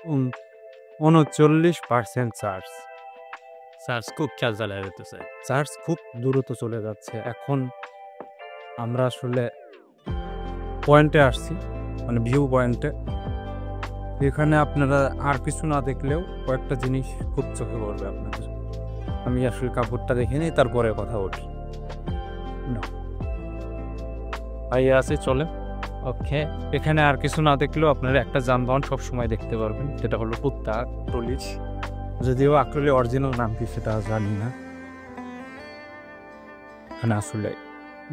39% charge. Charge খুব খেয়াল চালায় যেতেছে। চার্জ খুব দ্রুত চলে যাচ্ছে। এখন আমরা আসলে পয়েন্টে আসছি, মানে ভিউ পয়েন্টে। এখানে আপনারা আর কিছু না দেখলেও কয়েকটা জিনিস খুব চোখে পড়বে আপনাদের। আমি আসলে কাপড়টা দেখে নিই, তারপরে কথা বলি। ভাইয়া আছে, চলে। ওকে, এখানে আর কিছু না দেখলেও আপনারা একটা যানবাহন সবসময় দেখতে পারবেন, যেটা হলো কুত্তা পুলিশ। যদিও আসলে অরিজিনাল নাম কি সেটা জানি না। মানে আসলে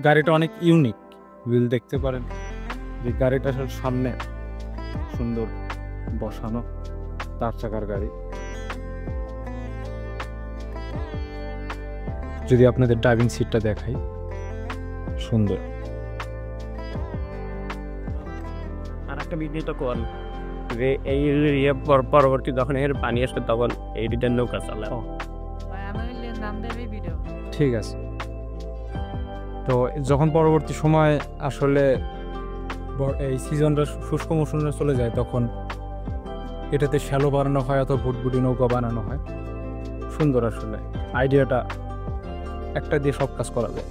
গাড়িটা অনেক ইউনিক, হুইল দেখতে পারেন যে গাড়িটা আসলে সামনে সুন্দর বসানো 4 চাকার গাড়ি। যদি আপনাদের ড্রাইভিং সিটটা দেখাই, সুন্দর। আর একটা ভিডিওটা কর যে এই পরবর্তী যখন এর পানি আসবে তখন এই দুইটা নৌকা চালায়। ঠিক আছে। তো যখন পরবর্তী সময় আসলে এই সিজনটা শুষ্ক মৌসুমে চলে যায়, তখন এটাতে শ্যালো বানানো হয় অথবা ভুটভুটি নৌকা বানানো হয়। সুন্দর আসলে আইডিয়াটা, একটা দিয়ে সব কাজ করা যায়।